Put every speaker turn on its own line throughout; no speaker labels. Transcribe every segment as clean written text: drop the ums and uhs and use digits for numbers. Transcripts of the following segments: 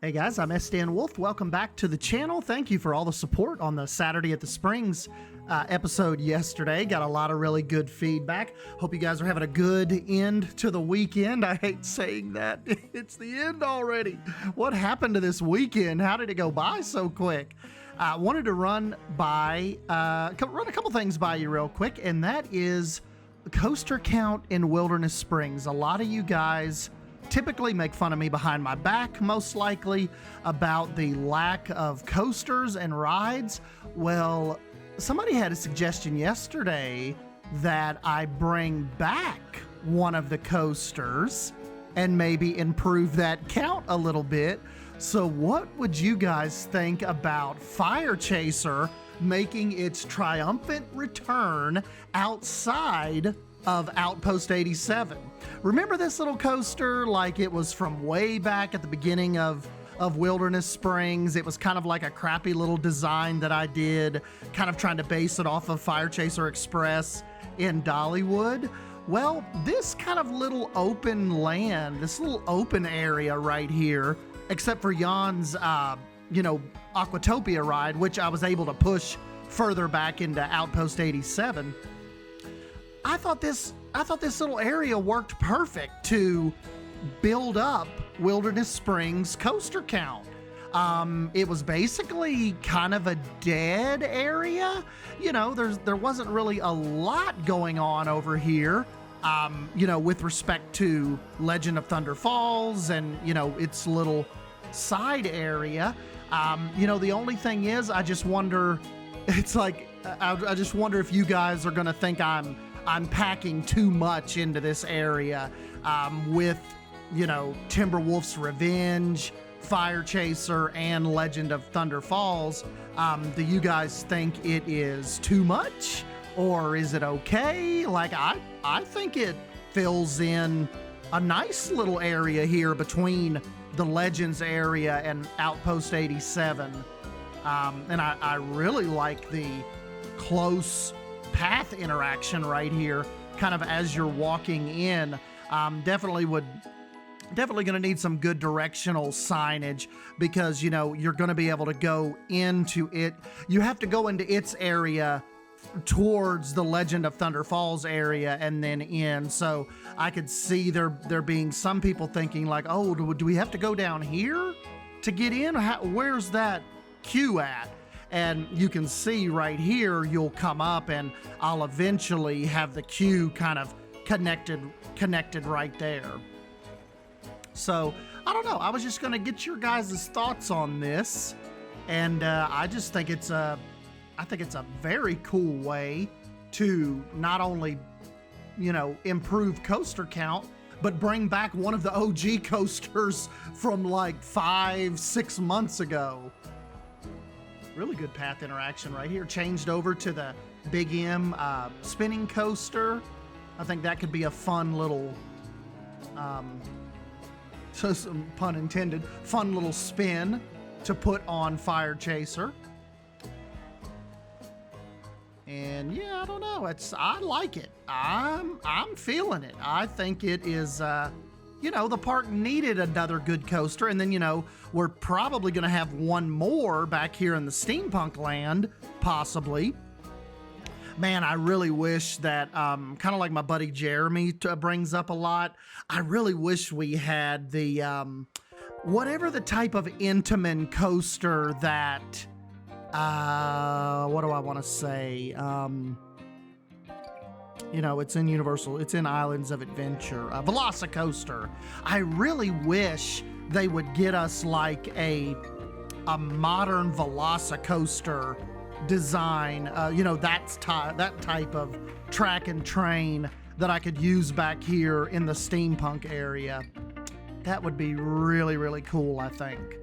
Hey guys, I'm SDN Wolf. Welcome back to the channel. Thank you for all the support on the Saturday at the Springs episode yesterday. Got a lot of really good feedback. Hope you guys are having a good end to the weekend. I hate saying that. It's the end already. What happened to this weekend? How did it go by so quick? I wanted to run a couple things by you real quick, and that is coaster count in Wilderness Springs. A lot of you guys typically make fun of me behind my back, most likely, about the lack of coasters and rides. Well, somebody had a suggestion yesterday that I bring back one of the coasters and maybe improve that count a little bit. So what would you guys think about Firechaser making its triumphant return outside of Outpost 87? Remember this little coaster like it was from way back at the beginning of Wilderness Springs? It was kind of like a crappy little design that I did, kind of trying to base it off of Firechaser Express in Dollywood. Well, this kind of little open land, this little open area right here, except for Jan's, Aquatopia ride, which I was able to push further back into Outpost 87. I thought this little area worked perfect to build up Wilderness Springs coaster count. It was basically kind of a dead area. You know, there wasn't really a lot going on over here, with respect to Legend of Thunder Falls and, its little side area. The only thing is, I just wonder, I just wonder if you guys are going to think I'm packing too much into this area with, Timberwolf's Revenge, Firechaser, and Legend of Thunder Falls. Do you guys think it is too much, or is it okay? Like, I think it fills in a nice little area here between the Legends area and Outpost 87. And I really like the close path interaction right here, kind of as you're walking in. Definitely going to need some good directional signage, because you're going to be able to go into it. You have to go into its area towards the Legend of Thunder Falls area and then in. So I could see there being some people thinking like, oh, do we have to go down here to get in? Where's that queue at? And you can see right here, you'll come up and I'll eventually have the queue kind of connected right there. So, I don't know. I was just going to get your guys' thoughts on this. And I just think it's a very cool way to not only, improve coaster count, but bring back one of the OG coasters from like 5-6 months ago. Really good path interaction right here. Changed over to the Big M spinning coaster. I think that could be a fun little, so some pun intended, fun little spin to put on Firechaser. And yeah, I don't know. I like it. I'm feeling it. I think it is. The park needed another good coaster, and then, we're probably going to have one more back here in the steampunk land, possibly. Man, I really wish that, kind of like my buddy Jeremy brings up a lot, I really wish we had the, whatever the type of Intamin coaster that, what do I want to say? It's in Universal, it's in Islands of Adventure, Velocicoaster. I really wish they would get us like a modern Velocicoaster design, that type of track and train that I could use back here in the steampunk area. That would be really, really cool, I think.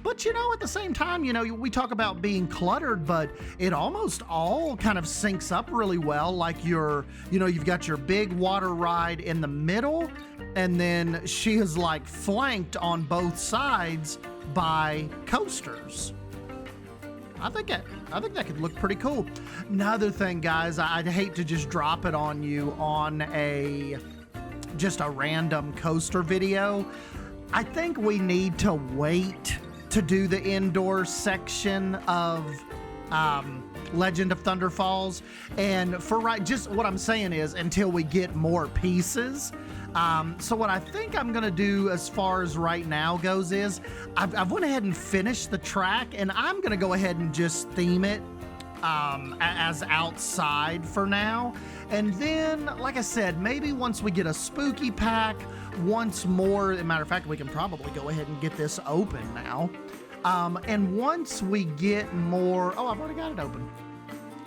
But, at the same time, we talk about being cluttered, but it almost all kind of syncs up really well. Like you've got your big water ride in the middle, and then she is like flanked on both sides by coasters. I think that could look pretty cool. Another thing, guys, I'd hate to just drop it on you on just a random coaster video. I think we need to wait to do the indoor section of Legend of Thunder Falls, and for just what I'm saying is until we get more pieces. So what I think I'm gonna do as far as right now goes is I've went ahead and finished the track, and I'm gonna go ahead and just theme it as outside for now. And then, like I said, maybe once we get a spooky pack, once more, as a matter of fact, we can probably go ahead and get this open now. And once we get more, oh, I've already got it open.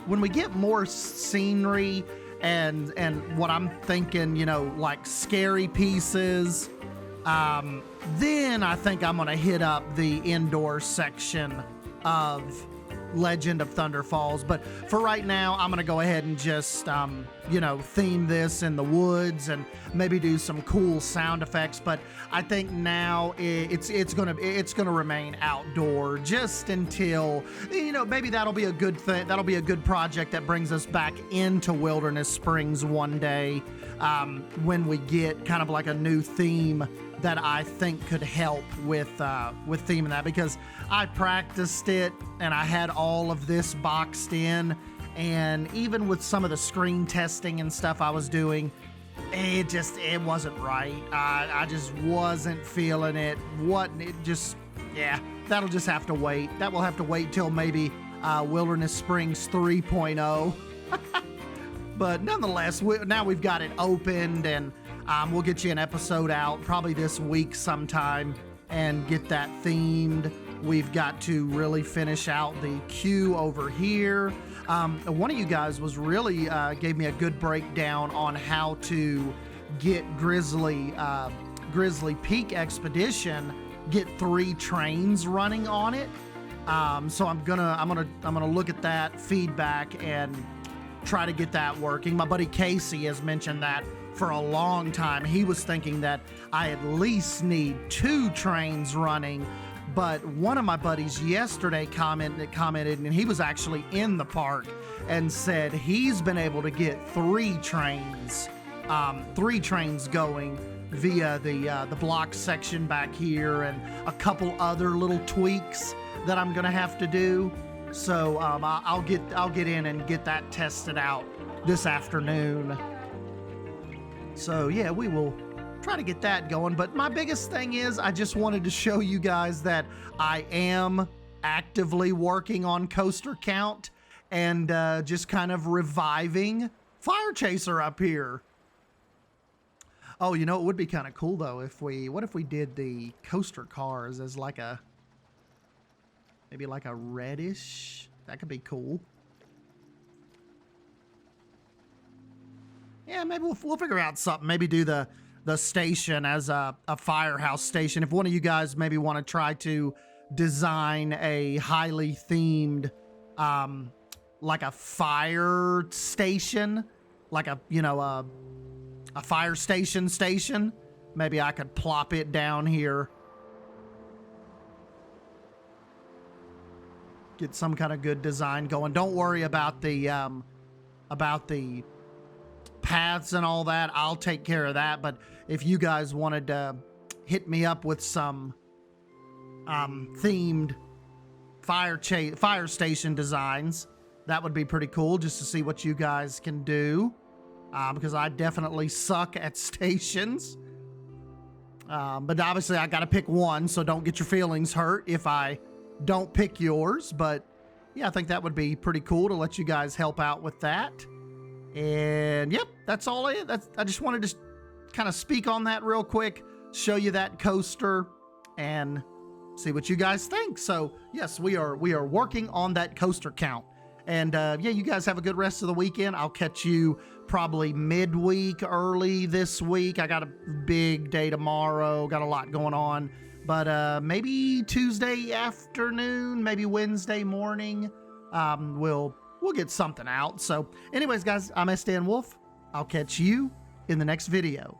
When we get more scenery and what I'm thinking, you know, like scary pieces, then I think I'm gonna hit up the indoor section of Legend of Thunder Falls. But for right now, I'm gonna go ahead and just you know, theme this in the woods and maybe do some cool sound effects. But I think now it's gonna remain outdoor just until, you know, maybe that'll be a good thing. That'll be a good project that brings us back into Wilderness Springs one day, when we get kind of like a new theme that I think could help with theming that, because I practiced it and I had all of this boxed in, and even with some of the screen testing and stuff I was doing, it wasn't right. I just wasn't feeling it. Yeah, that'll just have to wait. That will have to wait till maybe Wilderness Springs 3.0. But nonetheless, now we've got it opened, and we'll get you an episode out probably this week sometime and get that themed. We've got to really finish out the queue over here. One of you guys was really gave me a good breakdown on how to get Grizzly Peak Expedition, get 3 trains running on it. So I'm gonna look at that feedback and try to get that working. My buddy Casey has mentioned that for a long time. He was thinking that I at least need 2 trains running, but one of my buddies yesterday commented, and he was actually in the park and said he's been able to get 3 trains going via the block section back here and a couple other little tweaks that I'm gonna have to do. So I'll get in and get that tested out this afternoon. So yeah, we will try to get that going. But my biggest thing is I just wanted to show you guys that I am actively working on coaster count and just kind of reviving Firechaser up here. Oh, you know, it would be kind of cool though what if we did the coaster cars as like maybe like a reddish? That could be cool. Yeah, maybe we'll figure out something. Maybe do the station as a firehouse station. If one of you guys maybe want to try to design a highly themed, like a fire station, like a fire station, maybe I could plop it down here. Get some kind of good design going. Don't worry about the paths and all that. I'll take care of that. But if you guys wanted to hit me up with some themed fire station designs, that would be pretty cool, just to see what you guys can do, because I definitely suck at stations. But obviously I gotta pick one, so don't get your feelings hurt if I don't pick yours. But yeah, I think that would be pretty cool to let you guys help out with that. And yep, that's all I just wanted to kind of speak on that real quick, show you that coaster and see what you guys think. So yes, we are working on that coaster count. And yeah, you guys have a good rest of the weekend. I'll catch you probably midweek, early this week. I got a big day tomorrow, got a lot going on, but maybe Tuesday afternoon, maybe Wednesday morning, we'll get something out. So anyways, guys, I'm S. Dan Wolf. I'll catch you in the next video.